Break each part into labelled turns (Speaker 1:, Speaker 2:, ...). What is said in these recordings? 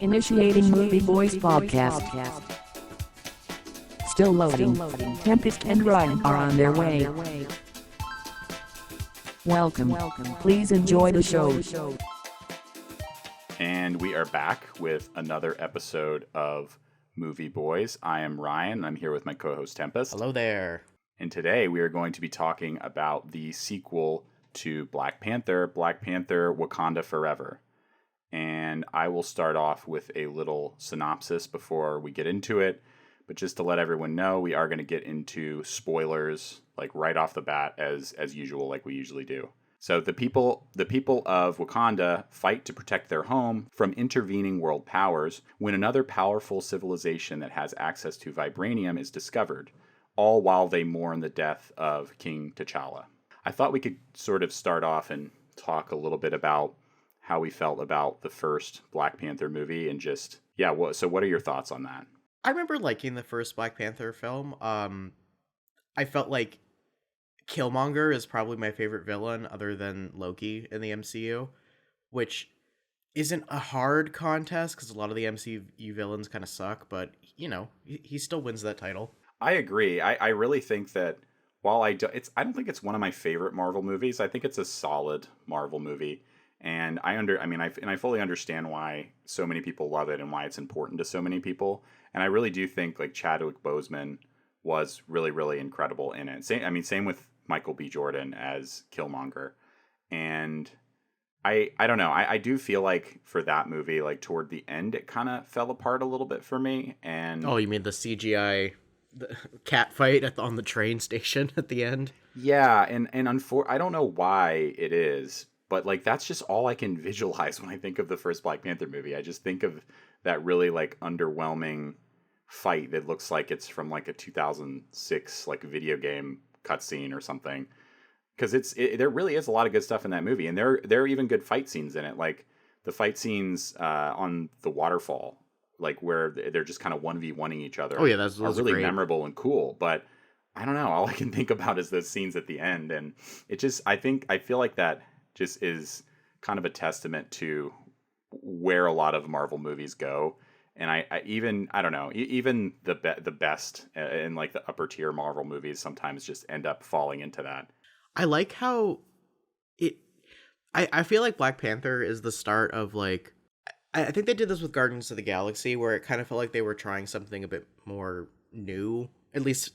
Speaker 1: Initiating Movieboys podcast. Still loading. Tempest and Ryan are on their way. Welcome. Please enjoy the show.
Speaker 2: And we are back with another episode of Movieboys. I am Ryan. I'm here with my co-host Tempest.
Speaker 3: Hello there.
Speaker 2: And today we are going to be talking about the sequel to Black Panther, Wakanda Forever. And I will start off with a little synopsis before we get into it. But just to let everyone know, we are going to get into spoilers like right off the bat as usual, like we usually do. So the people of Wakanda fight to protect their home from intervening world powers when another powerful civilization that has access to vibranium is discovered, all while they mourn the death of King T'Challa. I thought we could sort of start off and talk a little bit about how we felt about the first Black Panther movie and just, so what are your thoughts on that?
Speaker 3: I remember liking the first Black Panther film. I felt like Killmonger is probably my favorite villain other than Loki in the MCU, which isn't a hard contest because a lot of the MCU villains kind of suck, but, you know, he still wins that title.
Speaker 2: I agree. I really think that while I don't think it's one of my favorite Marvel movies, I think it's a solid Marvel movie. And I fully understand why so many people love it and why it's important to so many people. And I really do think like Chadwick Boseman was really, really incredible in it. Same with Michael B. Jordan as Killmonger. And I don't know. I do feel like for that movie, like toward the end, it kind of fell apart a little bit for me. And
Speaker 3: oh, you mean the CGI the cat fight on the train station at the end?
Speaker 2: Yeah, and I don't know why it is. But, like, that's just all I can visualize when I think of the first Black Panther movie. I just think of that really, like, underwhelming fight that looks like it's from, like, a 2006, like, video game cutscene or something. Because there really is a lot of good stuff in that movie. And there are even good fight scenes in it. Like, the fight scenes on the waterfall, like, where they're just kind of 1v1ing each other.
Speaker 3: Oh, yeah, that's
Speaker 2: really
Speaker 3: great.
Speaker 2: Memorable and cool. But I don't know. All I can think about is those scenes at the end. And it just, I feel like that just is kind of a testament to where a lot of Marvel movies go. And even the best and like the upper tier Marvel movies sometimes just end up falling into that.
Speaker 3: I like how I feel like Black Panther is the start of like, I think they did this with Guardians of the Galaxy where it kind of felt like they were trying something a bit more new, at least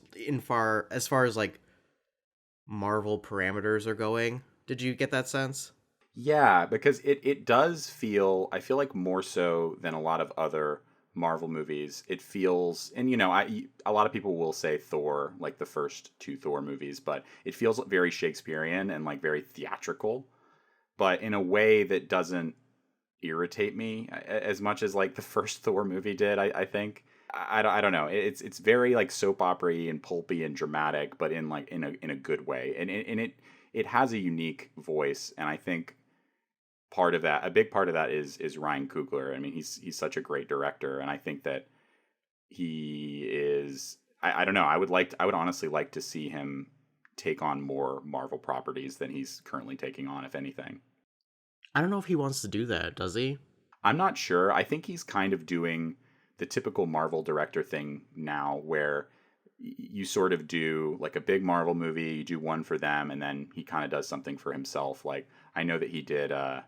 Speaker 3: as far as like Marvel parameters are going. Did you get that sense?
Speaker 2: Yeah, because it does feel, I feel like more so than a lot of other Marvel movies, it feels, and a lot of people will say Thor, like the first two Thor movies, but it feels very Shakespearean and like very theatrical, but in a way that doesn't irritate me as much as like the first Thor movie did, I think. I don't know. It's very like soap opera-y and pulpy and dramatic, but in a good way. And it has a unique voice, and I think a big part of that is Ryan Coogler. I mean, he's such a great director, and I think that he is. I don't know. I would honestly like to see him take on more Marvel properties than he's currently taking on, if anything.
Speaker 3: I don't know if he wants to do that, does he?
Speaker 2: I'm not sure. I think he's kind of doing the typical Marvel director thing now, where you sort of do like a big Marvel movie, you do one for them, and then he kind of does something for himself. Like I know that he did, I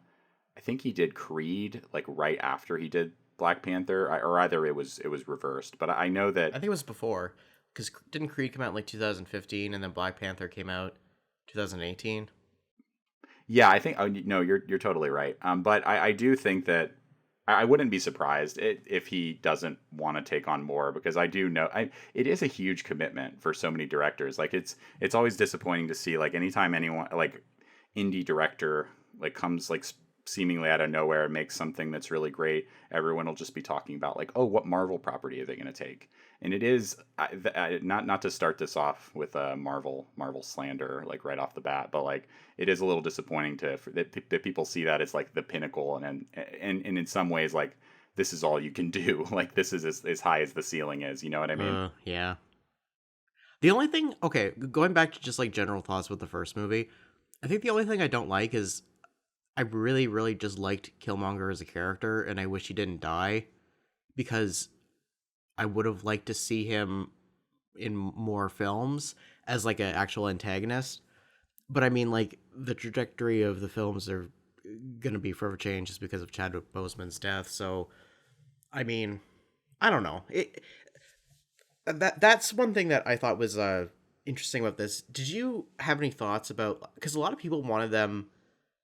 Speaker 2: think he did Creed like right after he did Black Panther, or either it was reversed. But I know that
Speaker 3: I think it was before, because didn't Creed come out in like 2015, and then Black Panther came out 2018?
Speaker 2: Yeah, I think. Oh no, you're totally right. But I do think that I wouldn't be surprised if he doesn't want to take on more, because I do know it is a huge commitment for so many directors. Like it's always disappointing to see like anytime anyone like indie director like comes like seemingly out of nowhere and makes something that's really great, everyone will just be talking about like, oh, what Marvel property are they going to take? And it is not to start this off with a Marvel slander like right off the bat, but like it is a little disappointing that people see that as like the pinnacle, and in some ways like this is all you can do. Like this is as high as the ceiling is. You know what I mean?
Speaker 3: Yeah. The only thing, okay, going back to just like general thoughts with the first movie, I think the only thing I don't like is I really, really just liked Killmonger as a character, and I wish he didn't die because I would have liked to see him in more films as like an actual antagonist. But I mean, like the trajectory of the films are gonna be forever changed just because of Chadwick Boseman's death. So, I mean, I don't know. That's one thing that I thought was interesting about this. Did you have any thoughts about, because a lot of people wanted them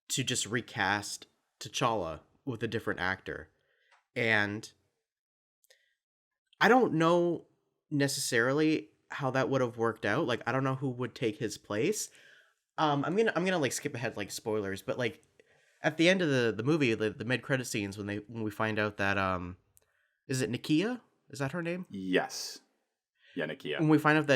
Speaker 3: to just recast T'Challa with a different actor, and I don't know necessarily how that would have worked out. Like, I don't know who would take his place. I'm gonna like skip ahead like spoilers, but like at the end of the movie, the mid credit scenes when we find out that is it Nakia? Is that her name?
Speaker 2: Yes. Yeah, Nakia.
Speaker 3: When we find out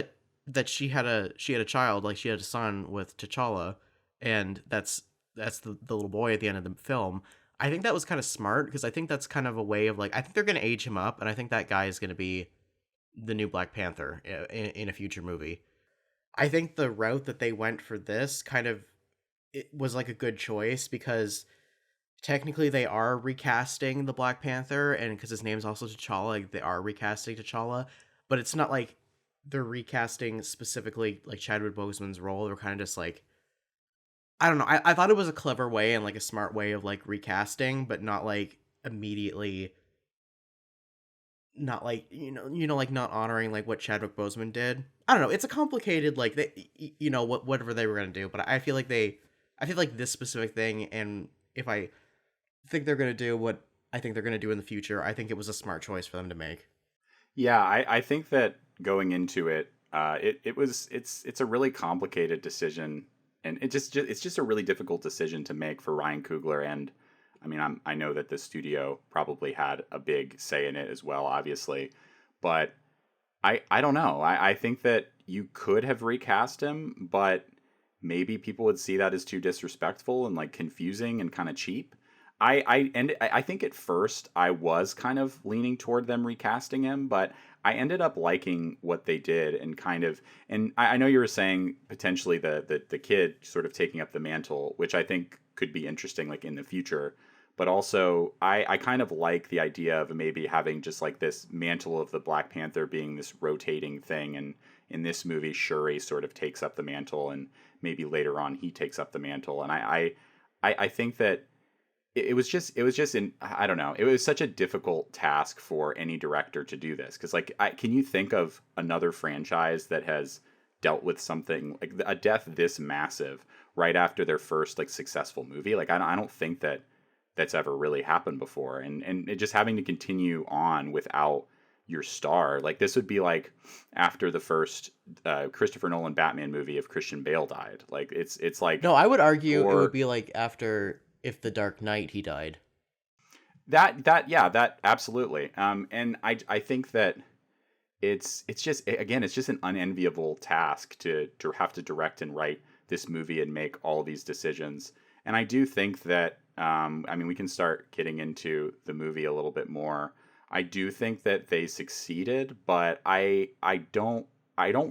Speaker 3: that she had a child, like she had a son with T'Challa, and that's the little boy at the end of the film. I think that was kind of smart because I think that's kind of a way of like, I think they're gonna age him up, and I think that guy is gonna be the new Black Panther in a future movie. I think the route that they went for this kind of, it was like a good choice because technically they are recasting the Black Panther, and because his name's also T'Challa, like they are recasting T'Challa, but it's not like they're recasting specifically like Chadwick Boseman's role. They're kind of just like, I don't know. I thought it was a clever way and like a smart way of like recasting, but not like immediately, not like like not honoring like what Chadwick Boseman did. I don't know. It's a complicated like whatever they were gonna do, but I feel like this specific thing, and if I think they're gonna do what I think they're gonna do in the future, I think it was a smart choice for them to make.
Speaker 2: Yeah, I think that going into it, it's a really complicated decision, and it's just a really difficult decision to make for Ryan Coogler. And I mean, I know that the studio probably had a big say in it as well, obviously, but I don't know. I think that you could have recast him, but maybe people would see that as too disrespectful and like confusing and kind of cheap. I think at first I was kind of leaning toward them recasting him, but I ended up liking what they did and kind of, and I know you were saying potentially the kid sort of taking up the mantle, which I think could be interesting like in the future. But also I kind of like the idea of maybe having just like this mantle of the Black Panther being this rotating thing, and in this movie Shuri sort of takes up the mantle, and maybe later on he takes up the mantle. And I think that it was just I don't know, it was such a difficult task for any director to do this, because like can you think of another franchise that has dealt with something like a death this massive right after their first like successful movie? Like I don't think that that's ever really happened before, and it just having to continue on without your star. Like this would be like after the first Christopher Nolan Batman movie if Christian Bale died. Like it's like,
Speaker 3: No, I would argue it
Speaker 2: or
Speaker 3: would be like after if the Dark Knight he died.
Speaker 2: that absolutely. And I think that it's just, again, it's just an unenviable task to have to direct and write this movie and make all these decisions. And I do think that I mean, we can start getting into the movie a little bit more. I do think that they succeeded, but I don't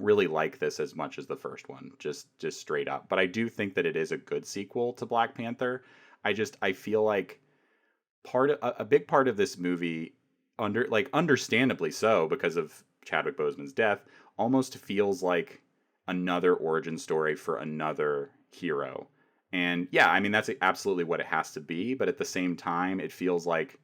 Speaker 2: really like this as much as the first one, just straight up. But I do think that it is a good sequel to Black Panther. I feel like a big part of this movie, understandably so because of Chadwick Boseman's death, almost feels like another origin story for another hero. And yeah, I mean that's absolutely what it has to be, but at the same time it feels like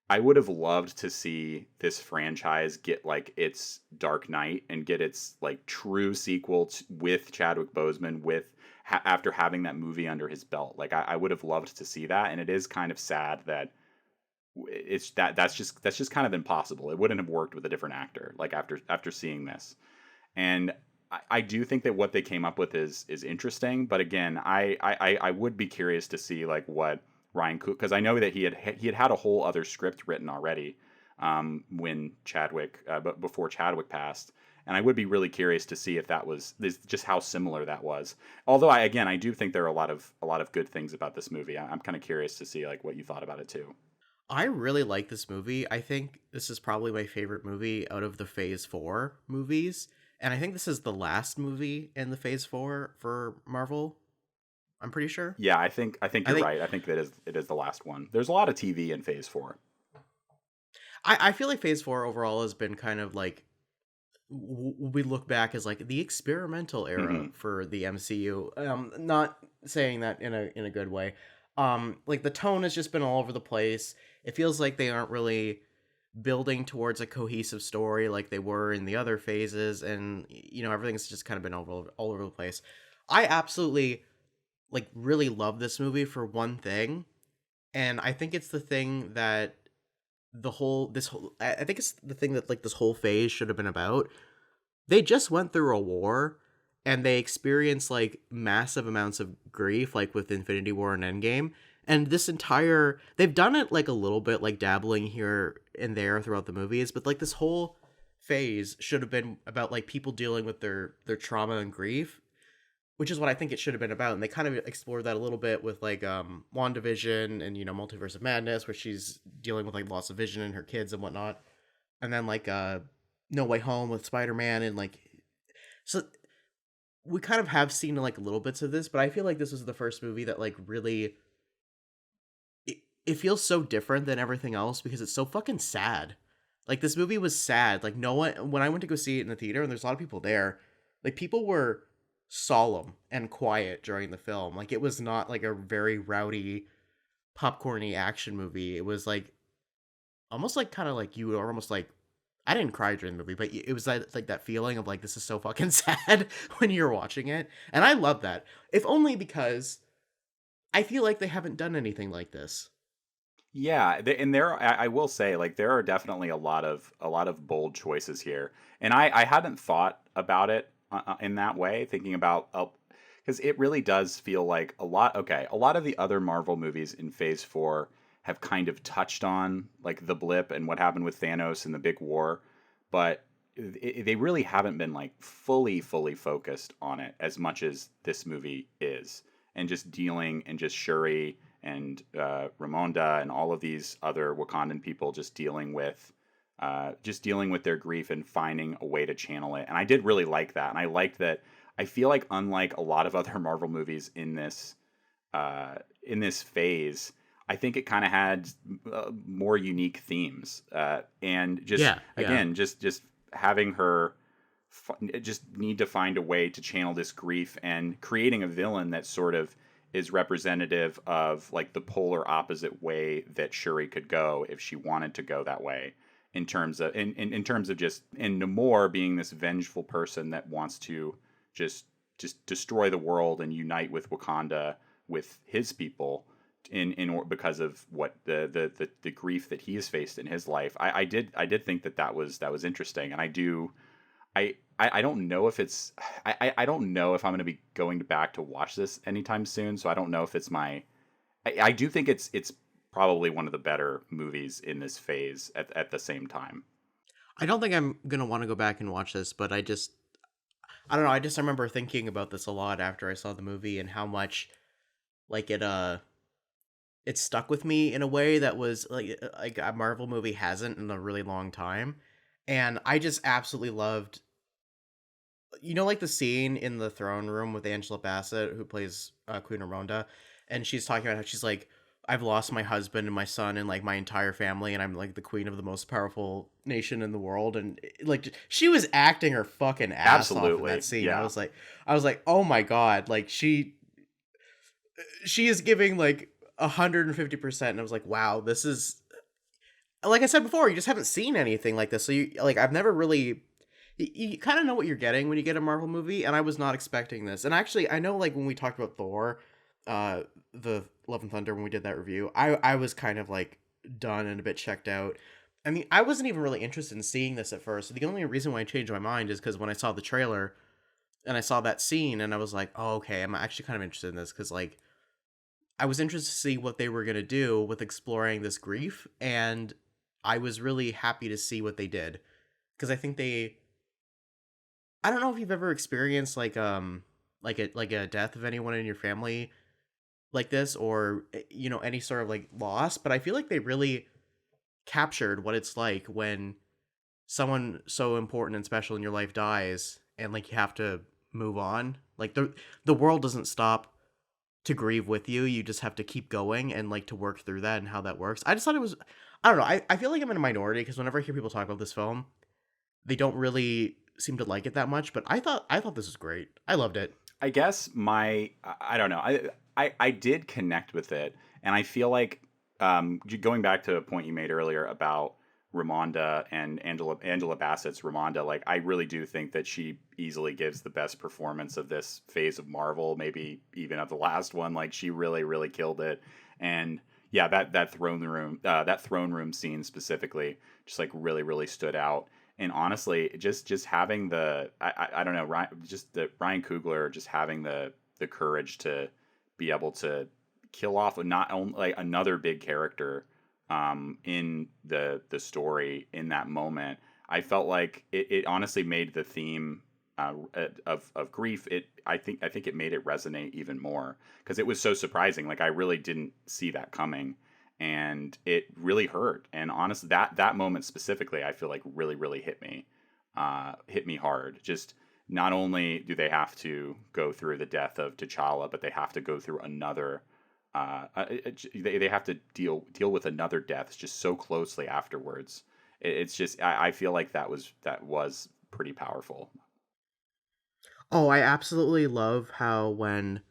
Speaker 2: I would have loved to see this franchise get like its Dark Knight and get its like true sequel with Chadwick Boseman after having that movie under his belt. Like I would have loved to see that, and it is kind of sad that that's just kind of impossible. It wouldn't have worked with a different actor. Like after seeing this, and I do think that what they came up with is interesting. But again, I would be curious to see like what Ryan Coogler, because I know that he had a whole other script written already when Chadwick, but before Chadwick passed, and I would be really curious to see if that was just how similar that was. Although I do think there are a lot of good things about this movie. I'm kind of curious to see like what you thought about it too.
Speaker 3: I really like this movie. I think this is probably my favorite movie out of the Phase 4 movies. And I think this is the last movie in the Phase 4 for Marvel. I'm pretty sure.
Speaker 2: Yeah, I think
Speaker 3: I
Speaker 2: you're
Speaker 3: think
Speaker 2: right. I think it is the last one. There's a lot of TV in Phase 4.
Speaker 3: I feel like Phase 4 overall has been kind of like we look back as like the experimental era
Speaker 2: Hmm.
Speaker 3: for the MCU. Not saying that in a good way. Like the tone has just been all over the place. It feels like they aren't really building towards a cohesive story like they were in the other phases, and everything's just kind of been all over the place. I absolutely like really love this movie for one thing, and I think it's the thing that I think it's the thing that like this whole phase should have been about. They just went through a war and they experienced like massive amounts of grief, like with Infinity War and Endgame. And they've done it like a little bit, like dabbling here and there throughout the movies, but like this whole phase should have been about like people dealing with their trauma and grief, which is what I think it should have been about. And they kind of explored that a little bit with like WandaVision and Multiverse of Madness, where she's dealing with like loss of vision and her kids and whatnot. And then like No Way Home with Spider-Man, and like so we kind of have seen like little bits of this, but I feel like this was the first movie that like really it feels so different than everything else because it's so fucking sad. Like this movie was sad. Like no one when I went to go see it in the theater, and there's a lot of people there, like people were solemn and quiet during the film. Like it was not like a very rowdy popcorny action movie. It was like almost like kind of like you were almost like I didn't cry during the movie, but it was like that feeling of like this is so fucking sad when you're watching it. And I love that. If only because I feel like they haven't done anything like this.
Speaker 2: Yeah, and I will say like there are definitely a lot of bold choices here, and I hadn't thought about it in that way, thinking about because it really does feel like a lot. Okay, a lot of the other Marvel movies in Phase 4 have kind of touched on like the blip and what happened with Thanos and the big war, but they really haven't been like fully focused on it as much as this movie is, and just dealing and just Shuri and Ramonda and all of these other Wakandan people just dealing with their grief and finding a way to channel it. And I did really like that, and I liked that. I feel like unlike a lot of other Marvel movies in this phase, I think it kind of had more unique themes, and just
Speaker 3: Yeah.
Speaker 2: again, just having her just need to find a way to channel this grief and creating a villain that sort of is representative of like the polar opposite way that Shuri could go if she wanted to go that way, in terms of in terms of just and Namor being this vengeful person that wants to just destroy the world and unite with Wakanda, with his people, because of what the grief that he has faced in his life. I did think that was interesting, and I don't know if it's I don't know if I'm going to be going back to watch this anytime soon. So I don't know if it's I do think it's probably one of the better movies in this phase at the same time.
Speaker 3: I don't think I'm gonna want to go back and watch this, but I don't know. I remember thinking about this a lot after I saw the movie and how much like it stuck with me in a way that was like a Marvel movie hasn't in a really long time. And I just absolutely loved like the scene in the throne room with Angela Bassett, who plays Queen Ramonda, and she's talking about how she's like, I've lost my husband and my son and like my entire family, and I'm like the queen of the most powerful nation in the world, and like she was acting her fucking ass off in
Speaker 2: Absolutely,
Speaker 3: that scene.
Speaker 2: yeah.
Speaker 3: I was like, oh my god, like she is giving like 150%, and I was like, wow, this is like I said before, you just haven't seen anything like this, so you like I've never really you kind of know what you're getting when you get a Marvel movie, and I was not expecting this. And actually, I know like when we talked about Thor, the Love and Thunder, when we did that review, I was kind of like done and a bit checked out. I mean, I wasn't even really interested in seeing this at first. The only reason why I changed my mind is because when I saw the trailer and I saw that scene, and I was like, oh, okay, I'm actually kind of interested in this because like I was interested to see what they were gonna do with exploring this grief, and I was really happy to see what they did because I think they I don't know if you've ever experienced like a death of anyone in your family like this, or any sort of like loss, but I feel like they really captured what it's like when someone so important and special in your life dies, and like you have to move on. Like the world doesn't stop to grieve with you. You just have to keep going and like to work through that and how that works. I just thought it was, I don't know. I feel like I'm in a minority because whenever I hear people talk about this film, they don't really seem to like it that much. But I thought this was great. I loved it.
Speaker 2: I guess I don't know. I did connect with it, and I feel like going back to a point you made earlier about Ramonda and Angela Bassett's Ramonda, like I really do think that she easily gives the best performance of this phase of Marvel, maybe even of the last one. Like she really killed it, and yeah, that throne room scene specifically just like really stood out. And honestly, just having I don't know, Ryan Coogler just having the courage to be able to kill off not only like another big character in the story in that moment. I felt like it honestly made the theme of grief. I think it made it resonate even more because it was so surprising. Like I really didn't see that coming, and it really hurt. And honestly, that moment specifically, I feel like really hit me hard. Just not only do they have to go through the death of T'Challa, but they have to go through another. They have to deal with another death just so closely afterwards. It's just I feel like that was pretty powerful.
Speaker 3: Oh, I absolutely love how when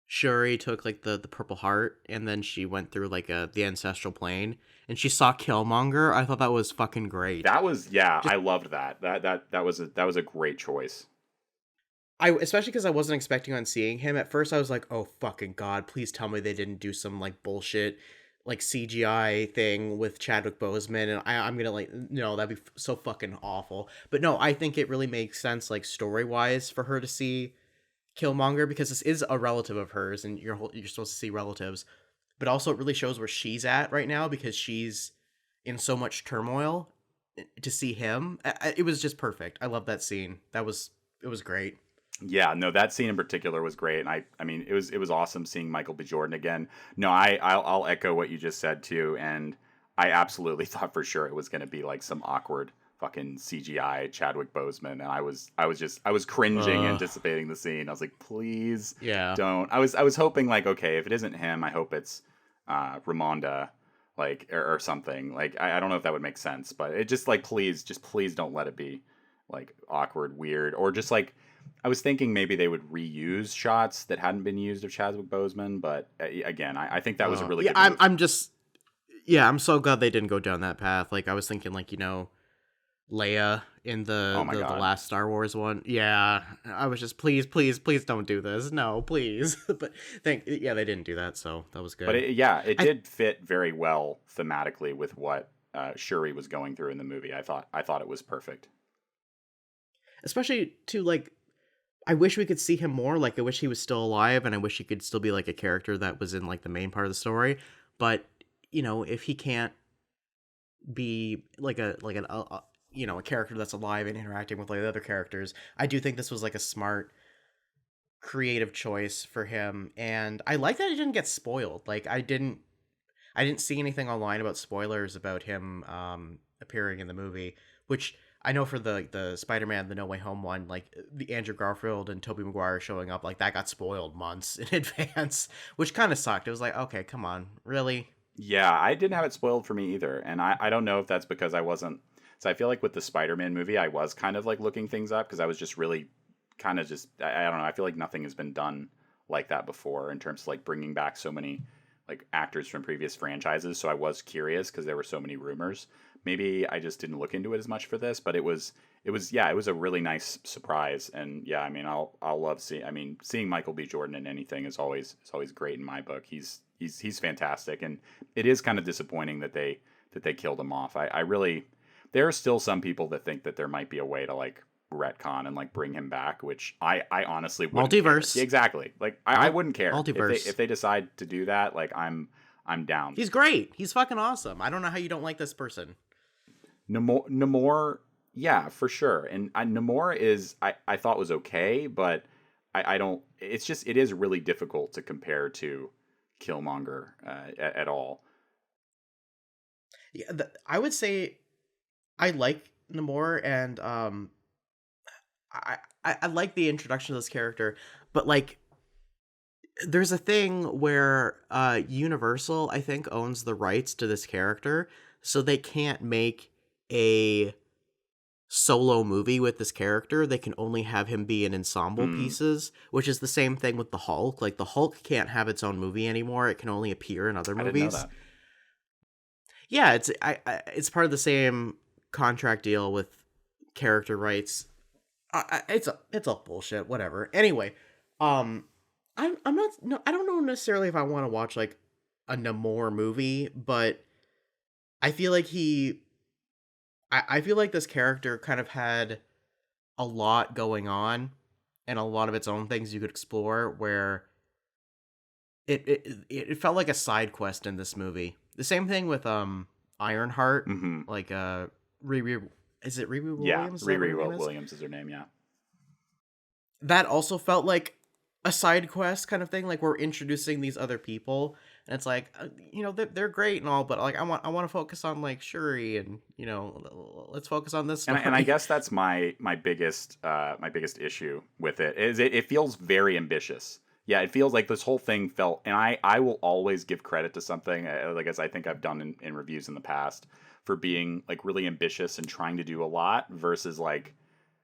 Speaker 3: Shuri took like the purple heart and then she went through like the ancestral plane and she saw Killmonger. I thought that was fucking great.
Speaker 2: That was I loved that. That was a great choice.
Speaker 3: I especially because I wasn't expecting on seeing him. At first I was like, oh fucking god, please tell me they didn't do some like bullshit like CGI thing with Chadwick Boseman, and I'm gonna like, no, that'd be so fucking awful. But no, I think it really makes sense like story wise for her to see Killmonger because this is a relative of hers, and you're supposed to see relatives, but also it really shows where she's at right now because she's in so much turmoil. To see him, it was just perfect. I love that scene. It was great.
Speaker 2: Yeah, no, that scene in particular was great, and I mean, it was awesome seeing Michael B. Jordan again. No, I'll echo what you just said too, and I absolutely thought for sure it was going to be like some awkward fucking CGI Chadwick Boseman, and I was cringing anticipating the scene. I was like, please,
Speaker 3: Yeah.
Speaker 2: don't. I was hoping like, okay, if it isn't him, I hope it's Ramonda, like or something. Like I don't know if that would make sense, but it just like please don't let it be like awkward, weird, or just like. I was thinking maybe they would reuse shots that hadn't been used of Chadwick Boseman, but again, I think that was a really good move.
Speaker 3: I'm so glad they didn't go down that path. Like I was thinking, like Leia in the last Star Wars one. Yeah, I was just please don't do this. No, please. But they didn't do that, so that was good.
Speaker 2: But it did fit very well thematically with what Shuri was going through in the movie. I thought it was perfect.
Speaker 3: Especially to like. I wish we could see him more. Like, I wish he was still alive, and I wish he could still be like a character that was in like the main part of the story. But if he can't be like a character that's alive and interacting with like the other characters, I do think this was like a smart, creative choice for him. And I like that he didn't get spoiled. Like, I didn't see anything online about spoilers about him appearing in the movie, which. I know for the Spider-Man, the No Way Home one, like the Andrew Garfield and Tobey Maguire showing up, like that got spoiled months in advance, which kind of sucked. It was like, okay, come on, really?
Speaker 2: Yeah, I didn't have it spoiled for me either. And I don't know if that's because I wasn't. So I feel like with the Spider-Man movie, I was kind of like looking things up because I was just really kind of just, I don't know. I feel like nothing has been done like that before in terms of like bringing back so many like actors from previous franchises. So I was curious because there were so many rumors. Maybe I just didn't look into it as much for this, but it was a really nice surprise. And yeah, I mean, I'll love seeing Michael B. Jordan in anything is always great in my book. He's fantastic, and it is kind of disappointing that they killed him off. I really, there are still some people that think that there might be a way to like retcon and like bring him back, which I honestly wouldn't
Speaker 3: multiverse
Speaker 2: care. Exactly. Like I wouldn't care
Speaker 3: multiverse
Speaker 2: if they decide to do that. Like I'm down.
Speaker 3: He's great. He's fucking awesome. I don't know how you don't like this person.
Speaker 2: Namor, yeah, for sure. And Namor is I thought was okay, but I don't. It's just it is really difficult to compare to Killmonger at all.
Speaker 3: Yeah, I would say I like Namor, and I like the introduction of this character, but like there's a thing where Universal, I think, owns the rights to this character, so they can't make a solo movie with this character. They can only have him be in ensemble
Speaker 2: Mm,
Speaker 3: pieces, which is the same thing with the Hulk. Like the Hulk can't have its own movie anymore. It can only appear in other
Speaker 2: I didn't know
Speaker 3: movies.
Speaker 2: that.
Speaker 3: Yeah, it's part of the same contract deal with character rights. It's a bullshit. Whatever. Anyway, um, I'm not no I don't know necessarily if I want to watch like a Namor movie, but I feel like I feel like this character kind of had a lot going on and a lot of its own things you could explore. Where it felt like a side quest in this movie. The same thing with Ironheart,
Speaker 2: Hmm.
Speaker 3: like Riri. Is it Riri
Speaker 2: Yeah,
Speaker 3: Williams? Is that what her
Speaker 2: Riri
Speaker 3: name is?
Speaker 2: Williams is her name. Yeah.
Speaker 3: That also felt like a side quest kind of thing. Like we're introducing these other people, and it's like they're great and all, but like I want to focus on like Shuri, and let's focus on this
Speaker 2: And I
Speaker 3: story.
Speaker 2: guess that's my biggest issue with it is it feels very ambitious. Yeah, it feels like this whole thing felt, and I will always give credit to something, like as I think I've done in reviews in the past, for being like really ambitious and trying to do a lot versus like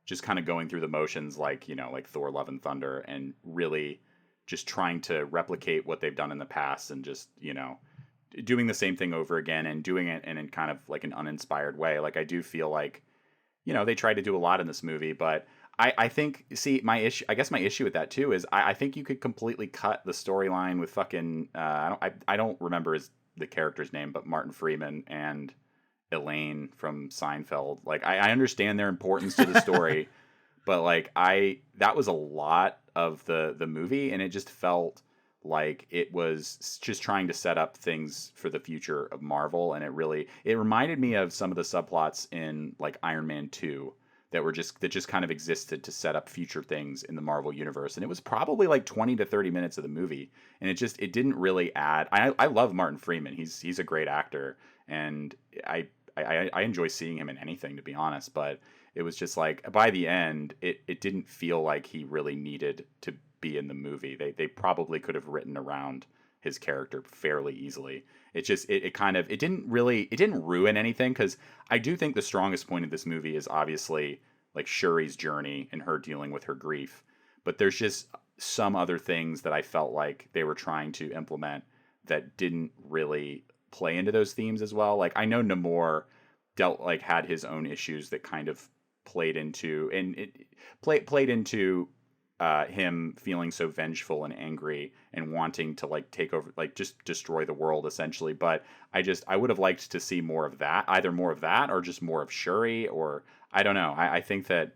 Speaker 2: just kind of going through the motions, like like Thor: Love and Thunder, and really just trying to replicate what they've done in the past, and just doing the same thing over again and doing it in kind of like an uninspired way. Like I do feel like they tried to do a lot in this movie, but I think, see, my issue, I guess my issue with that too is I think you could completely cut the storyline with fucking I don't remember the character's name, but Martin Freeman and Elaine from Seinfeld. Like I understand their importance to the story, but like that was a lot of the movie, and it just felt like it was just trying to set up things for the future of Marvel, and it reminded me of some of the subplots in like Iron Man 2 that just kind of existed to set up future things in the Marvel universe. And it was probably like 20 to 30 minutes of the movie, and it didn't really add. I love Martin Freeman. He's a great actor, and I enjoy seeing him in anything, to be honest, but it was just like by the end it didn't feel like he really needed to be in the movie. They probably could have written around his character fairly easily. It just it kind of it didn't ruin anything, because I do think the strongest point of this movie is obviously like Shuri's journey and her dealing with her grief. But there's just some other things that I felt like they were trying to implement that didn't really play into those themes as well. Like I know Namor had his own issues that kind of played into, and it played into him feeling so vengeful and angry and wanting to like take over, like just destroy the world essentially. But I would have liked to see more of that, either more of that or just more of Shuri, or I don't know. I think that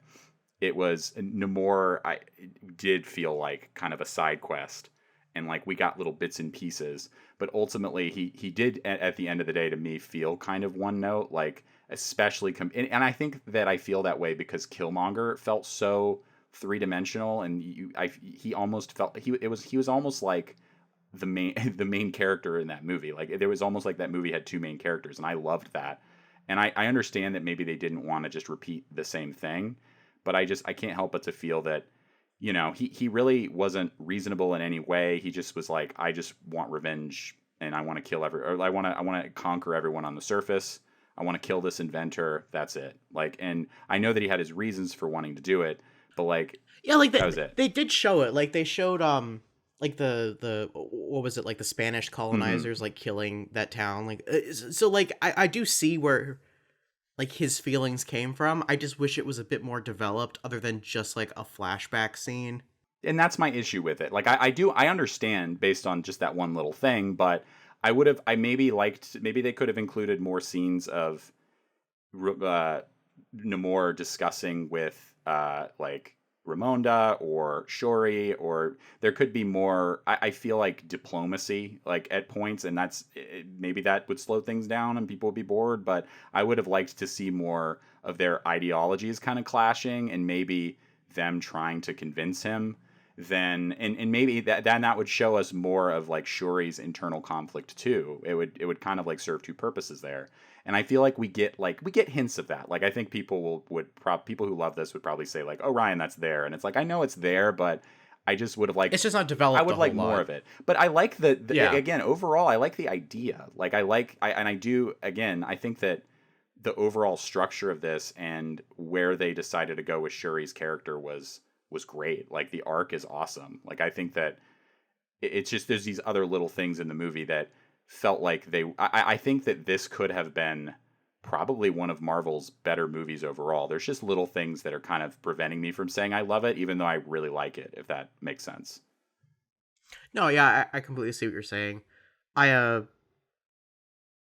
Speaker 2: it was Namor. It did feel like kind of a side quest, and like we got little bits and pieces. But ultimately, he did at the end of the day, to me, feel kind of one note. Like especially and I think that I feel that way because Killmonger felt so three dimensional, and he almost felt he was almost like the main the main character in that movie. Like there was almost like that movie had two main characters, and I loved that. And I understand that maybe they didn't want to just repeat the same thing, but I can't help but to feel that he really wasn't reasonable in any way. He just was like, I just want revenge, and I want to kill or I want to conquer everyone on the surface. I want to kill this inventor. That's it. Like, and I know that he had his reasons for wanting to do it, but like
Speaker 3: Yeah, like
Speaker 2: that was it.
Speaker 3: they did show it. Like they showed like the what was it, like the Spanish
Speaker 2: Hmm.
Speaker 3: colonizers like killing that town. Like so like I do see where like his feelings came from. I just wish it was a bit more developed other than just like a flashback scene.
Speaker 2: And that's my issue with it. Like I understand based on just that one little thing, but I maybe liked, maybe they could have included more scenes of uh, Namor discussing with like Ramonda or Shuri, or there could be more. I feel like diplomacy, like at points, and maybe that would slow things down and people would be bored. But I would have liked to see more of their ideologies kind of clashing, and maybe them trying to convince him. Then and maybe that would show us more of like Shuri's internal conflict too. It would kind of like serve two purposes there, and I feel like we get hints of that. Like I think people who love this would probably say like, "Oh, Ryan, that's there," and it's like I know it's there, but I just would have liked.
Speaker 3: It's just not developed.
Speaker 2: I would
Speaker 3: a
Speaker 2: like
Speaker 3: whole
Speaker 2: more
Speaker 3: lot.
Speaker 2: of it, but I like the
Speaker 3: Yeah.
Speaker 2: again overall. I like the idea. Like and I do again. I think that the overall structure of this and where they decided to go with Shuri's character was great. Like the arc is awesome. Like I think that it's just there's these other little things in the movie that felt like I think that this could have been probably one of Marvel's better movies overall. There's just little things that are kind of preventing me from saying I love it, even though I really like it, if that makes sense.
Speaker 3: No, yeah, I completely see what you're saying. I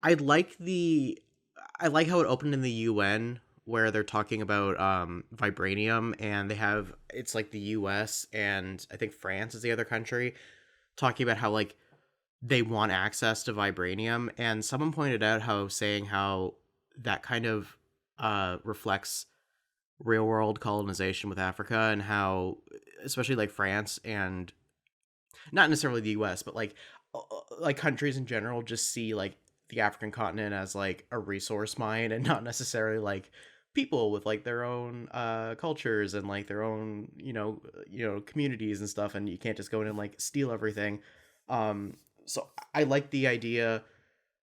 Speaker 3: I like I like how it opened in the UN where they're talking about vibranium, and they have it's like the US and I think France is the other country talking about how like they want access to vibranium, and someone pointed out how that kind of reflects real world colonization with Africa, and how especially like France and not necessarily the US but like countries in general just see like the African continent as like a resource mine, and not necessarily like people with like their own cultures and like their own communities and stuff, and you can't just go in and like steal everything. So I like the idea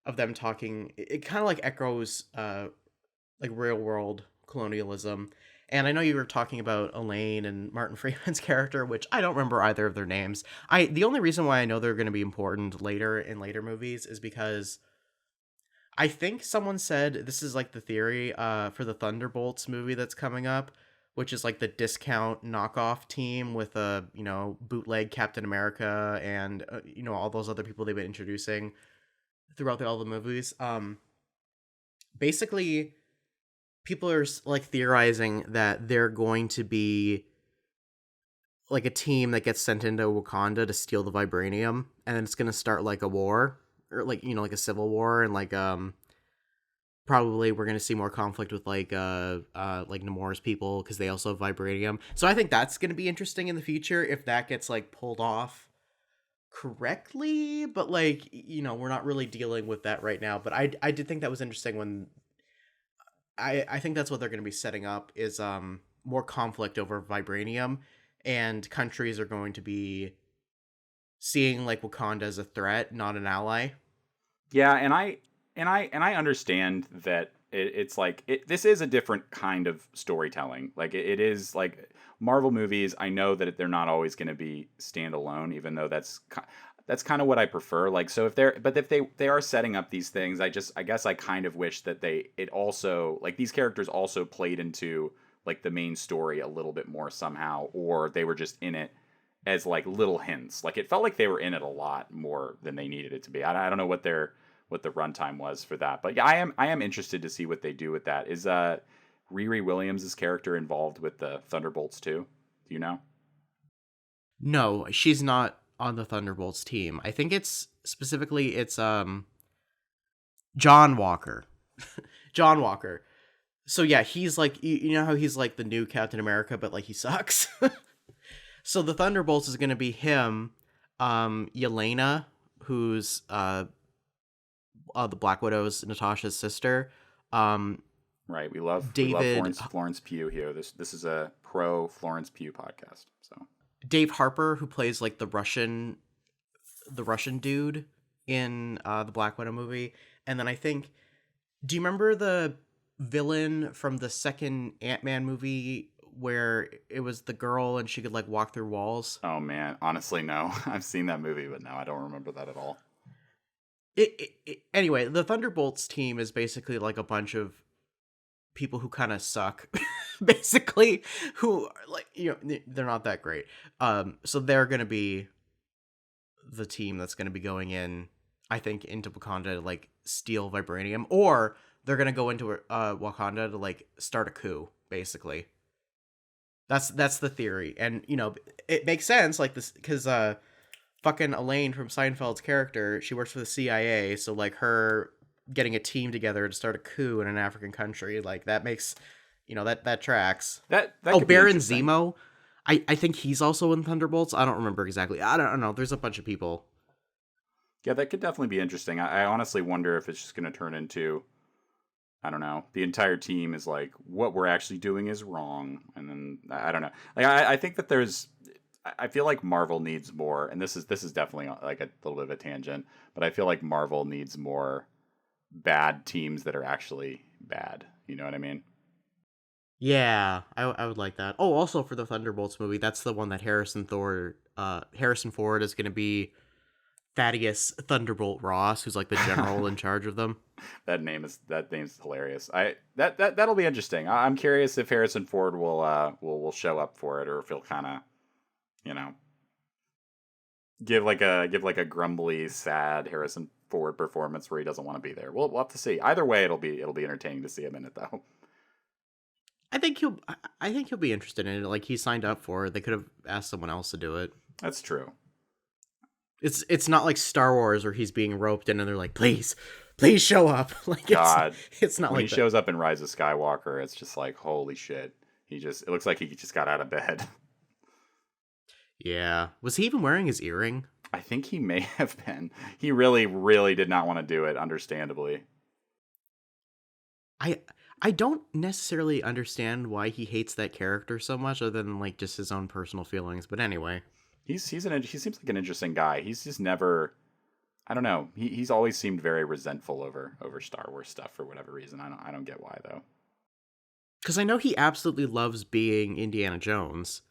Speaker 3: of them talking. It kind of like echoes like real world colonialism. And I know you were talking about Elaine and Martin Freeman's character, which I don't remember either of their names. The only reason why I know they're going to be important later in later movies is because I think someone said this is like the theory for the Thunderbolts movie that's coming up, which is like the discount knockoff team with a bootleg Captain America and all those other people they've been introducing throughout all the movies. Basically, people are like theorizing that they're going to be like a team that gets sent into Wakanda to steal the vibranium, and then it's going to start like a war, or like like a civil war, and like probably we're going to see more conflict with like Namor's people because they also have vibranium. So I think that's going to be interesting in the future if that gets like pulled off correctly, but like we're not really dealing with that right now. But I did think that was interesting when I think that's what they're going to be setting up is more conflict over vibranium, and countries are going to be seeing like Wakanda as a threat, not an ally.
Speaker 2: Yeah, and I understand that it's like this is a different kind of storytelling. Like it is like Marvel movies. I know that they're not always going to be standalone, even though that's kind of what I prefer. Like so if they are setting up these things, I guess I kind of wish that it also like these characters also played into like the main story a little bit more somehow, or they were just in it as like little hints. Like it felt like they were in it a lot more than they needed it to be. I don't know what the runtime was for that, but yeah, I am interested to see what they do with that. Is Riri Williams' character involved with the Thunderbolts too? Do you know?
Speaker 3: No, she's not on the Thunderbolts team. I think it's John Walker. John Walker. So yeah, he's like you know how he's like the new Captain America, but like he sucks. So the Thunderbolts is going to be him, Yelena, who's the Black Widow's Natasha's sister.
Speaker 2: Right, we love Florence Pugh here. This is a pro Florence Pugh podcast. So
Speaker 3: Dave Harper, who plays like the Russian dude in the Black Widow movie, and then I think, do you remember the villain from the second Ant-Man movie where it was the girl and she could like walk through walls?
Speaker 2: Oh man, honestly, no. I've seen that movie, but no, I don't remember that at all.
Speaker 3: Anyway, the Thunderbolts team is basically like a bunch of people who kind of suck, basically, who like they're not that great. So they're gonna be the team that's gonna be going in, I think, into Wakanda to like steal vibranium, or they're gonna go into Wakanda to like start a coup, basically. That's the theory, and it makes sense like this because fucking Elaine from Seinfeld's character, she works for the CIA, so like her getting a team together to start a coup in an African country, like that makes that tracks.
Speaker 2: That
Speaker 3: Baron Zemo, I think he's also in Thunderbolts. I don't remember exactly. I don't know. There's a bunch of people.
Speaker 2: Yeah, that could definitely be interesting. I honestly wonder if it's just going to turn into, I don't know, the entire team is like, what we're actually doing is wrong. And then, I don't know. Like, I think that I feel like Marvel needs more, and this is definitely like a little bit of a tangent, but I feel like Marvel needs more bad teams that are actually bad. You know what I mean?
Speaker 3: Yeah, I would like that. Oh, also for the Thunderbolts movie, that's the one that Harrison Ford is going to be Thaddeus Thunderbolt Ross, who's like the general in charge of them.
Speaker 2: That name's hilarious. That'll be interesting. I'm curious if Harrison Ford will show up for it, or if he'll kind of, you know, give like a grumbly, sad Harrison Ford performance where he doesn't want to be there. We'll have to see. Either way, it'll be entertaining to see him in it though.
Speaker 3: I think he'll be interested in it. Like he signed up for it. They could have asked someone else to do it.
Speaker 2: That's true.
Speaker 3: It's not like Star Wars where he's being roped in and they're like, please show up. Like
Speaker 2: God,
Speaker 3: it's not
Speaker 2: when
Speaker 3: like
Speaker 2: he shows up in Rise of Skywalker, it's just like holy shit. It looks like he just got out of bed.
Speaker 3: Yeah. Was he even wearing his earring?
Speaker 2: I think he may have been. He really, really did not want to do it, understandably.
Speaker 3: I don't necessarily understand why he hates that character so much, other than like just his own personal feelings. But anyway,
Speaker 2: He seems like an interesting guy. He's just never, I don't know. He's always seemed very resentful over Star Wars stuff for whatever reason. I don't get why though.
Speaker 3: because I know he absolutely loves being Indiana Jones.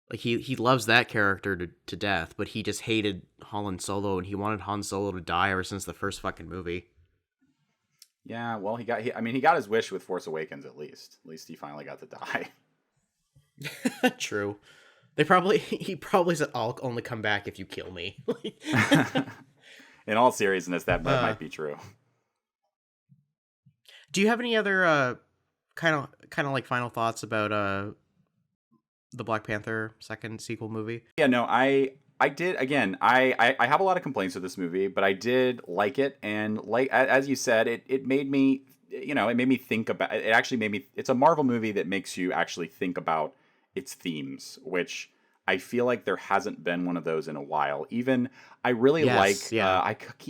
Speaker 3: Like he loves that character to death, but he just hated Han Solo, and he wanted Han Solo to die ever since the first fucking movie.
Speaker 2: Yeah, well, he got his wish with Force Awakens at least. At least he finally got to die.
Speaker 3: True. He probably said, "I'll only come back if you kill me."
Speaker 2: In all seriousness, that might be true.
Speaker 3: Do you have any other kind of like final thoughts about the Black Panther second sequel movie?
Speaker 2: Yeah, no, I did. Again, I have a lot of complaints with this movie, but I did like it, and like as you said, it made me, it made me think about. It actually made me. It's a Marvel movie that makes you actually think about its themes, which I feel like there hasn't been one of those in a while. Even I really I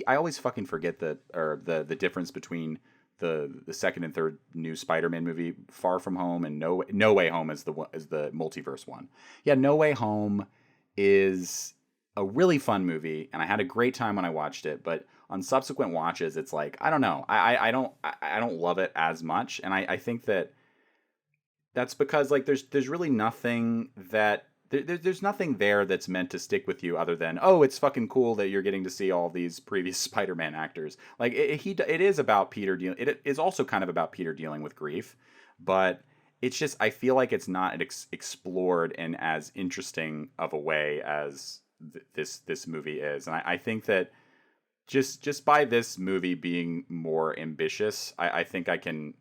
Speaker 2: always fucking forget the difference between the second and third new Spider-Man movie, Far From Home, and No Way Home is the multiverse one. Yeah, No Way Home is a really fun movie, and I had a great time when I watched it. But on subsequent watches, it's like I don't know, I don't love it as much, and I think that's because like there's really nothing that there's nothing there that's meant to stick with you other than, oh, it's fucking cool that you're getting to see all these previous Spider-Man actors. Like it is about Peter dealing. It is also kind of about Peter dealing with grief, but it's just I feel like it's not explored in as interesting of a way as this movie is, and I think that just by this movie being more ambitious, I think I can.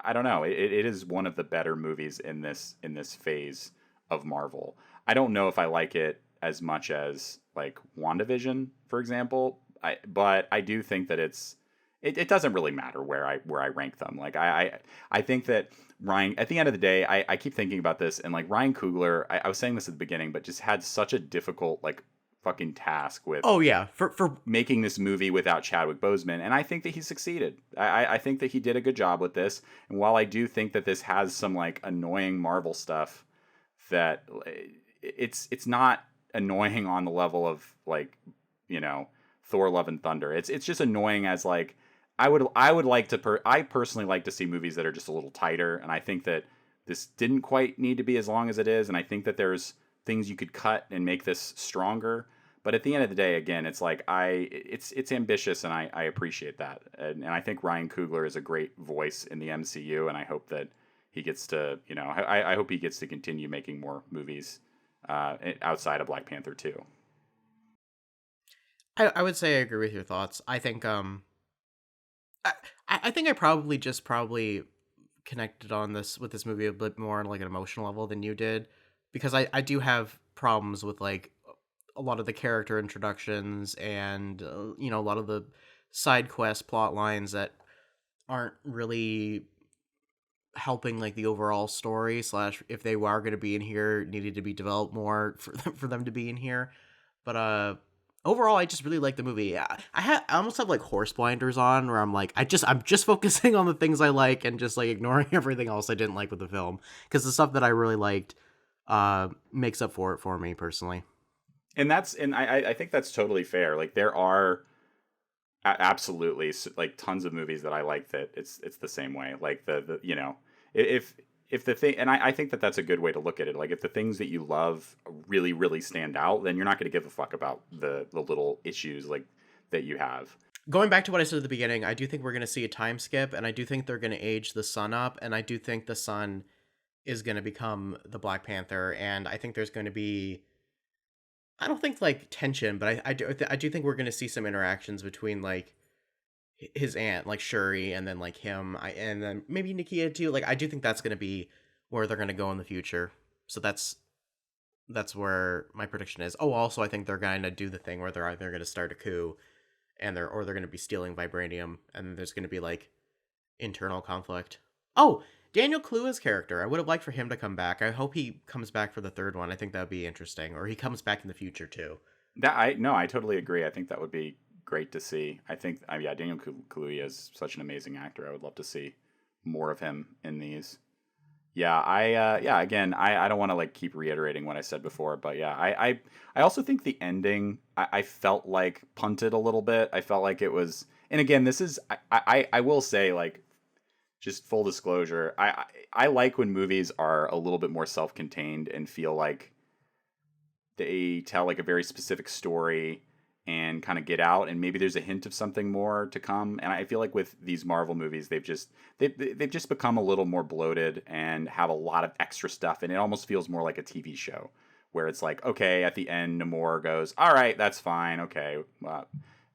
Speaker 2: I don't know. It is one of the better movies in this phase of Marvel. I don't know if I like it as much as like WandaVision, for example. But I do think that it doesn't really matter where I rank them. Like I think that Ryan, at the end of the day, I keep thinking about this, and like Ryan Coogler, I was saying this at the beginning, but just had such a difficult like fucking task with
Speaker 3: for
Speaker 2: making this movie without Chadwick Boseman, and I think that he succeeded. I think that he did a good job with this, and while I do think that this has some like annoying Marvel stuff, that it's not annoying on the level of like, Thor: Love and Thunder. It's just annoying as like I would like to I personally like to see movies that are just a little tighter, and I think that this didn't quite need to be as long as it is, and I think that there's things you could cut and make this stronger. But at the end of the day, again, it's like it's ambitious, and I appreciate that, and I think Ryan Coogler is a great voice in the MCU, and I hope that he gets to, I hope he gets to continue making more movies outside of Black Panther 2.
Speaker 3: I would say I agree with your thoughts. I think I think I probably connected on this with this movie a bit more on like an emotional level than you did, because I do have problems with like a lot of the character introductions and a lot of the side quest plot lines that aren't really helping like the overall story, slash if they are going to be in here, needed to be developed more for them to be in here. But overall, I just really like the movie. I almost have like horse blinders on, where I'm like, I'm just focusing on the things I like and just like ignoring everything else I didn't like with the film, because the stuff that I really liked makes up for it for me personally.
Speaker 2: And I think that's totally fair. Like there are absolutely like tons of movies that I like that it's the same way. Like the you know, if the thing, and I think that that's a good way to look at it. Like if the things that you love really really stand out, then you're not going to give a fuck about the little issues like that you have.
Speaker 3: Going back to what I said at the beginning, I do think we're going to see a time skip, and I do think they're going to age the son up, and I do think the son is going to become the Black Panther, and I think there's going to be, I don't think like tension, but I do think we're going to see some interactions between like his aunt, like Shuri, and then like him, and then maybe Nakia too. Like I do think that's going to be where they're going to go in the future. So that's where my prediction is. Oh, also I think they're going to do the thing where they're either going to start a coup, and they're going to be stealing vibranium, and then there's going to be like internal conflict. Oh, Daniel Kaluuya's character. I would have liked for him to come back. I hope he comes back for the third one. I think that would be interesting, or he comes back in the future too.
Speaker 2: I totally agree. I think that would be great to see. I think yeah, Daniel Kaluuya is such an amazing actor. I would love to see more of him in these. Yeah, yeah, again, I don't want to like keep reiterating what I said before, but yeah, I also think the ending I felt like punted a little bit. I felt like it was, and again, this is I will say, like, just full disclosure, I like when movies are a little bit more self-contained and feel like they tell like a very specific story and kind of get out, and maybe there's a hint of something more to come. And I feel like with these Marvel movies, they've just become a little more bloated and have a lot of extra stuff, and it almost feels more like a TV show where it's like, okay, at the end, Namor goes, all right, that's fine, okay,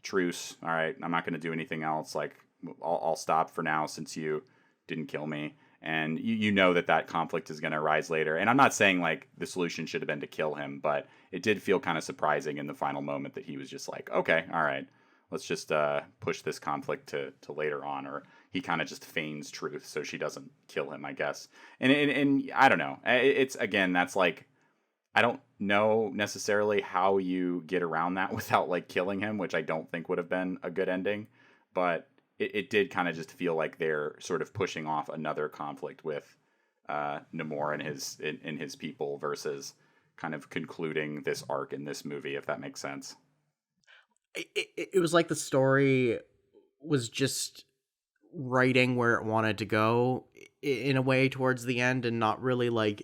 Speaker 2: truce, all right, I'm not going to do anything else, like I'll stop for now since you didn't kill me. And you know that conflict is going to arise later. And I'm not saying like the solution should have been to kill him, but it did feel kind of surprising in the final moment that he was just like, okay, all right, let's just push this conflict to later on. Or he kind of just feigns truth so she doesn't kill him, I guess. And I don't know. It's, again, that's like, I don't know necessarily how you get around that without like killing him, which I don't think would have been a good ending. But it did kind of just feel like they're sort of pushing off another conflict with Namor and his people versus kind of concluding this arc in this movie, if that makes sense.
Speaker 3: It was like the story was just writing where it wanted to go in a way towards the end, and not really like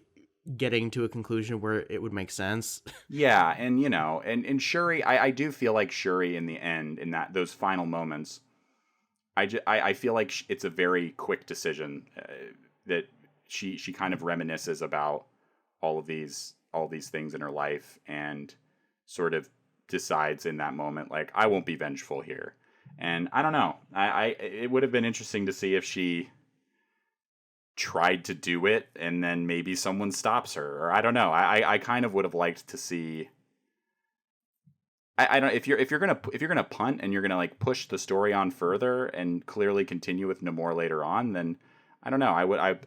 Speaker 3: getting to a conclusion where it would make sense.
Speaker 2: Yeah, and you know, and Shuri, I do feel like Shuri in the end, in that those final moments, I feel like it's a very quick decision that she kind of reminisces about all these things in her life and sort of decides in that moment, like, I won't be vengeful here. And I don't know. It would have been interesting to see if she tried to do it and then maybe someone stops her, or I don't know. I kind of would have liked to see. I don't, if you're gonna punt and you're gonna like push the story on further and clearly continue with Namor later on, then I don't know.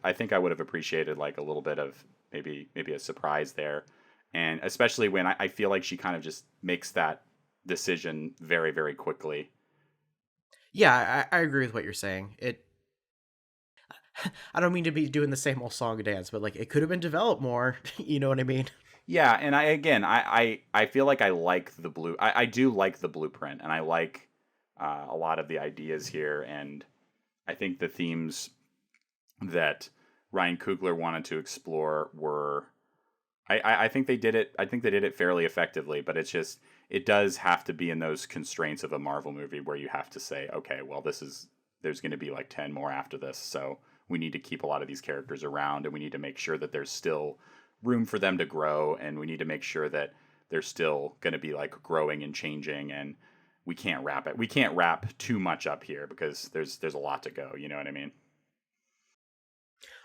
Speaker 2: I think I would have appreciated like a little bit of maybe a surprise there, and especially when I feel like she kind of just makes that decision very very quickly.
Speaker 3: Yeah, I agree with what you're saying. I don't mean to be doing the same old song and dance, but like it could have been developed more. You know what I mean?
Speaker 2: Yeah, and I feel like I like the blue. I do like the blueprint, and I like a lot of the ideas here, and I think the themes that Ryan Coogler wanted to explore were. I think they did it. I think they did it fairly effectively, but it does have to be in those constraints of a Marvel movie where you have to say, okay, well, there's going to be like 10 more after this, so we need to keep a lot of these characters around, and we need to make sure that there's still room for them to grow, and we need to make sure that they're still going to be like growing and changing, and we can't wrap too much up here because there's a lot to go, you know what I mean?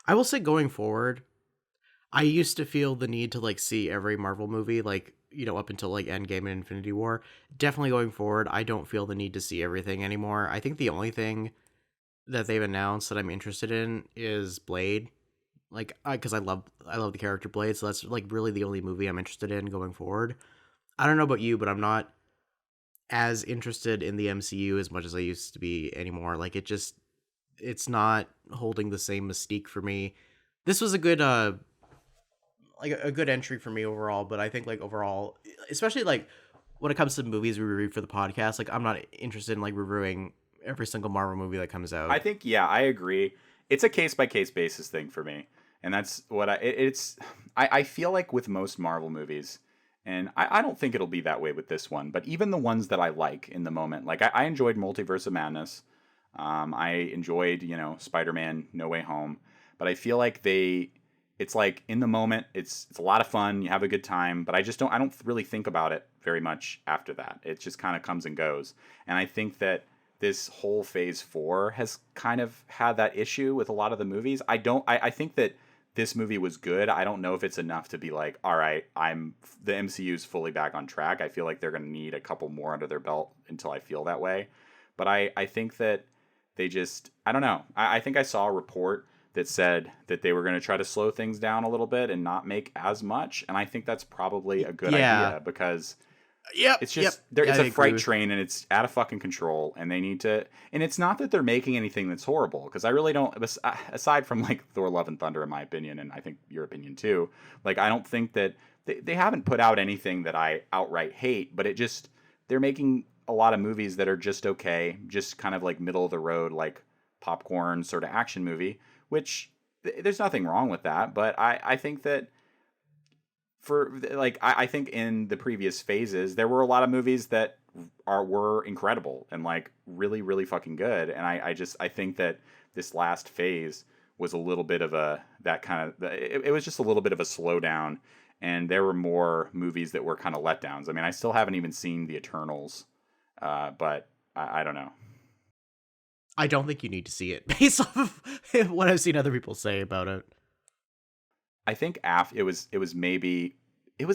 Speaker 3: I will say going forward, I used to feel the need to like see every Marvel movie, like, you know, up until like Endgame and Infinity War. Definitely going forward, I don't feel the need to see everything anymore. I think the only thing that they've announced that I'm interested in is Blade. Like, because I love the character Blade, so that's like really the only movie I'm interested in going forward. I don't know about you, but I'm not as interested in the MCU as much as I used to be anymore. Like, it's not holding the same mystique for me. This was a good like a good entry for me overall. But I think like overall, especially like when it comes to movies we review for the podcast, like I'm not interested in like reviewing every single Marvel movie that comes
Speaker 2: I
Speaker 3: out.
Speaker 2: think, yeah, I agree. It's a case by case basis thing for me, and that's what it's. I feel like with most Marvel movies, and I don't think it'll be that way with this one. But even the ones that I like in the moment, like I enjoyed Multiverse of Madness. I enjoyed Spider Man No Way Home, but I feel like it's like in the moment, it's a lot of fun. You have a good time, but I don't really think about it very much after that. It just kind of comes and goes, and I think that this whole phase 4 has kind of had that issue with a lot of the movies. I think that this movie was good. I don't know if it's enough to be like, all right, the MCU's fully back on track. I feel like they're going to need a couple more under their belt until I feel that way. But I think that I don't know. I think I saw a report that said that they were going to try to slow things down a little bit and not make as much. And I think that's probably a good
Speaker 3: Yeah.
Speaker 2: idea because
Speaker 3: Yep.
Speaker 2: it's just
Speaker 3: Yep.
Speaker 2: it's
Speaker 3: I
Speaker 2: a
Speaker 3: agree
Speaker 2: freight
Speaker 3: with-
Speaker 2: train and it's out of fucking control and they need to, and it's not that they're making anything that's horrible because I really don't, aside from like Thor Love and Thunder in my opinion, and I think your opinion too, like I don't think that they haven't put out anything that I outright hate, but they're making a lot of movies that are just okay, just kind of like middle of the road, like popcorn sort of action movie, which there's nothing wrong with that, but I think that I think in the previous phases there were a lot of movies that were incredible and like really really fucking good, and I think that this last phase was a little bit of it was just a little bit of a slowdown, and there were more movies that were kind of letdowns. I mean, I still haven't even seen the Eternals, but I don't know.
Speaker 3: I don't think you need to see it based off of what I've seen other people say about it.
Speaker 2: I think it was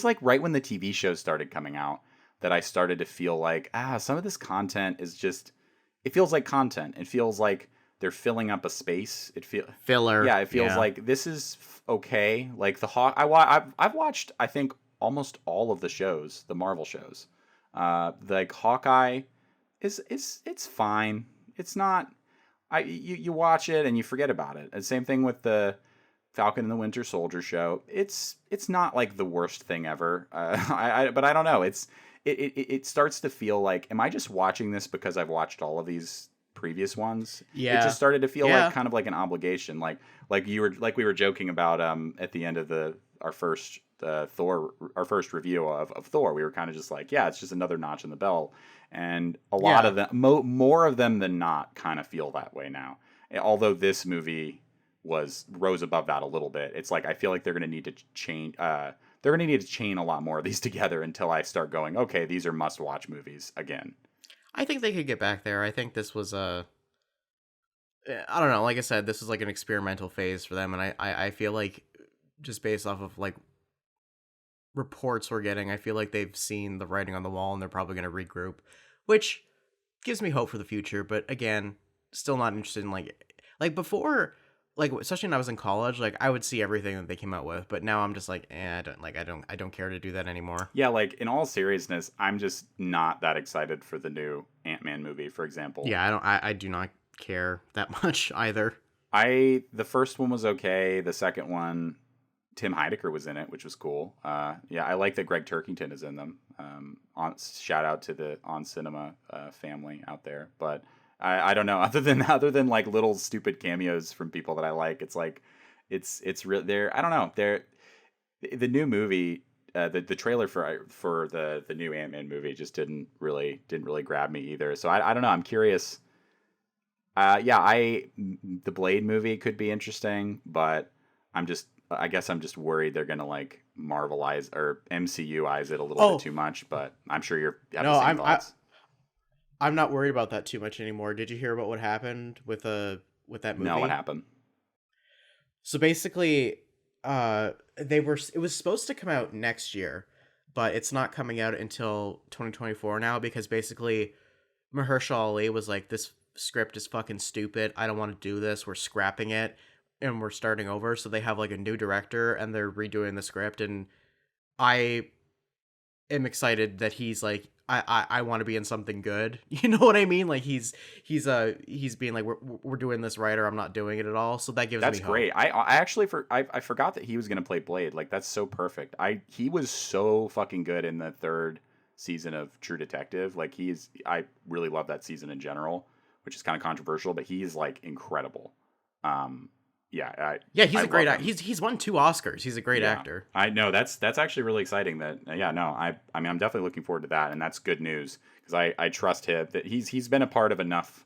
Speaker 2: like right when the TV shows started coming out that I started to feel like some of this content is just, it feels like content. It feels like they're filling up a space.
Speaker 3: Filler.
Speaker 2: Yeah, it feels like this is okay. Like I've watched I think almost all of the shows, the Marvel shows. Like Hawkeye it's fine. It's not. You watch it and you forget about it. And same thing with the Falcon and the Winter Soldier show. It's not like the worst thing ever. But I don't know. It starts to feel like, am I just watching this because I've watched all of these previous ones?
Speaker 3: Yeah.
Speaker 2: It just started to feel like kind of like an obligation. Like we were joking about at the end of our first review of Thor. We were kind of just like, yeah, it's just another notch in the belt. And a lot of them, more of them than not, kind of feel that way now. Although this movie rose above that a little bit. It's like I feel like they're going to need to change. They're going to need to chain a lot more of these together until I start going, okay, these are must-watch movies again.
Speaker 3: I think they could get back there. I think this was I don't know. Like I said, this is like an experimental phase for them, and I feel like just based off of like reports we're getting, I feel like they've seen the writing on the wall and they're probably going to regroup, which gives me hope for the future. But again, still not interested in like before, like especially when I was in college, like I would see everything that they came out with, but now I'm just like, I don't care to do that anymore.
Speaker 2: Yeah, like in all seriousness, I'm just not that excited for the new Ant-Man movie, for example.
Speaker 3: Yeah, I do not care that much either.
Speaker 2: The first one was okay. The second one, Tim Heidecker was in it, which was cool. Yeah, I like that Greg Turkington is in them. Shout out to the On Cinema family out there. But I don't know. Other than like little stupid cameos from people that I like, it's like it's real. I don't know. The new movie. The trailer for the new Ant-Man movie just didn't really grab me either. So I don't know. I'm curious. The Blade movie could be interesting, but I guess I'm just worried they're gonna like Marvelize or MCUize it a little bit too much. But I'm sure you have the same thoughts.
Speaker 3: I'm not worried about that too much anymore. Did you hear about what happened with that movie?
Speaker 2: No, what happened?
Speaker 3: So basically, it was supposed to come out next year, but it's not coming out until 2024 now because basically Mahershala Ali was like, this script is fucking stupid. I don't want to do this. We're scrapping it and we're starting over. So they have like a new director and they're redoing the script. And I am excited that he's like, I want to be in something good. You know what I mean? Like he's being like we're doing this right, or I'm not doing it at all. So that gives
Speaker 2: That's
Speaker 3: me
Speaker 2: great.
Speaker 3: hope.
Speaker 2: I actually I forgot that he was gonna play Blade. Like that's so perfect. He was so fucking good in the third season of True Detective. Like I really love that season in general, which is kind of controversial, but he's like incredible.
Speaker 3: Yeah, he's
Speaker 2: I
Speaker 3: a great
Speaker 2: love
Speaker 3: actor.
Speaker 2: him.
Speaker 3: He's won 2 Oscars. He's a great actor.
Speaker 2: I know that's actually really exciting. That I mean I'm definitely looking forward to that, and that's good news because I trust him that he's been a part of enough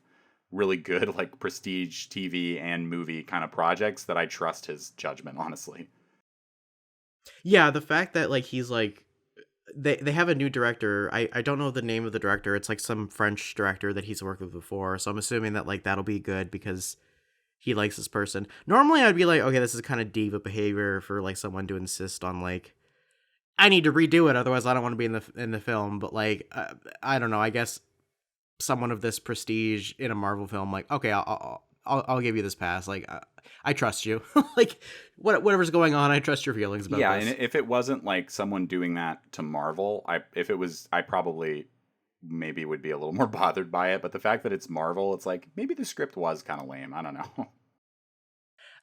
Speaker 2: really good like prestige TV and movie kind of projects that I trust his judgment honestly.
Speaker 3: Yeah, the fact that like he's like they have a new director. I don't know the name of the director. It's like some French director that he's worked with before. So I'm assuming that like that'll be good because he likes this person. Normally I'd be like, okay, this is kind of diva behavior for like someone to insist on like I need to redo it, otherwise I don't want to be in the film. But like I don't know. I guess someone of this prestige in a Marvel film, like okay, I'll give you this pass. Like I trust you. Like whatever's going on, I trust your feelings about
Speaker 2: Yeah,
Speaker 3: this.
Speaker 2: and if it wasn't like someone doing that to Marvel, if it was, I probably maybe would be a little more bothered by it. But the fact that it's Marvel, it's like maybe the script was kind of lame. I don't know.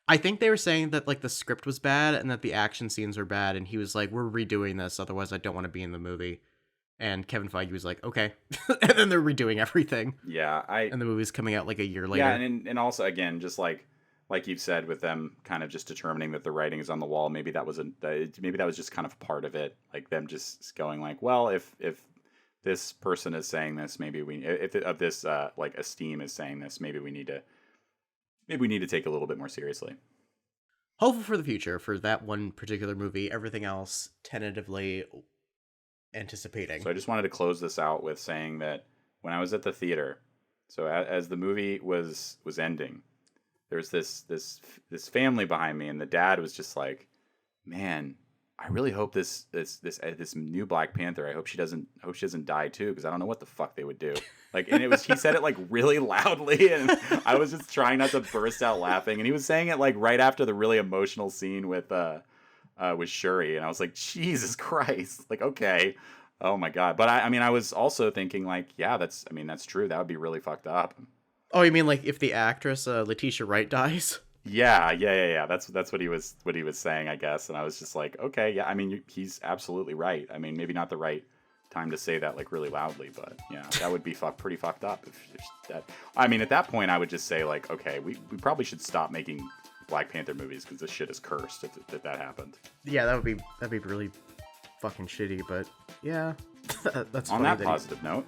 Speaker 3: I think they were saying that like the script was bad and that the action scenes were bad, and he was like, "We're redoing this, otherwise I don't want to be in the movie." And Kevin Feige was like, "Okay," and then they're redoing everything,
Speaker 2: Yeah,
Speaker 3: and the movie's coming out like a year later.
Speaker 2: yeah, and also again, just like you've said, with them kind of just determining that the writing is on the wall, maybe that was maybe that was just kind of part of it, like them just going like, well, if this person is saying this, maybe if of this like esteem is saying this, maybe we need to take it a little bit more seriously.
Speaker 3: Hopeful for the future for that one particular movie. Everything else tentatively anticipating.
Speaker 2: So I just wanted to close this out with saying that when I was at the theater, so as the movie was ending, there's this family behind me, and the dad was just like, "Man, I really hope this new Black Panther. I hope she doesn't die too, because I don't know what the fuck they would do." Like, and he said it like really loudly, and I was just trying not to burst out laughing. And he was saying it like right after the really emotional scene with Shuri, and I was like, Jesus Christ, like okay, oh my god. But I mean, I was also thinking like, yeah, that's true. That would be really fucked up.
Speaker 3: Oh, you mean like if the actress Letitia Wright dies?
Speaker 2: Yeah. That's what he was saying, I guess. And I was just like, okay, yeah. I mean, he's absolutely right. I mean, maybe not the right time to say that like really loudly, but yeah, that would be pretty fucked up if that. I mean, at that point, I would just say like, okay, we probably should stop making Black Panther movies because this shit is cursed if that happened.
Speaker 3: Yeah, that'd be really fucking shitty. But yeah, that's
Speaker 2: on
Speaker 3: funny
Speaker 2: that positive note.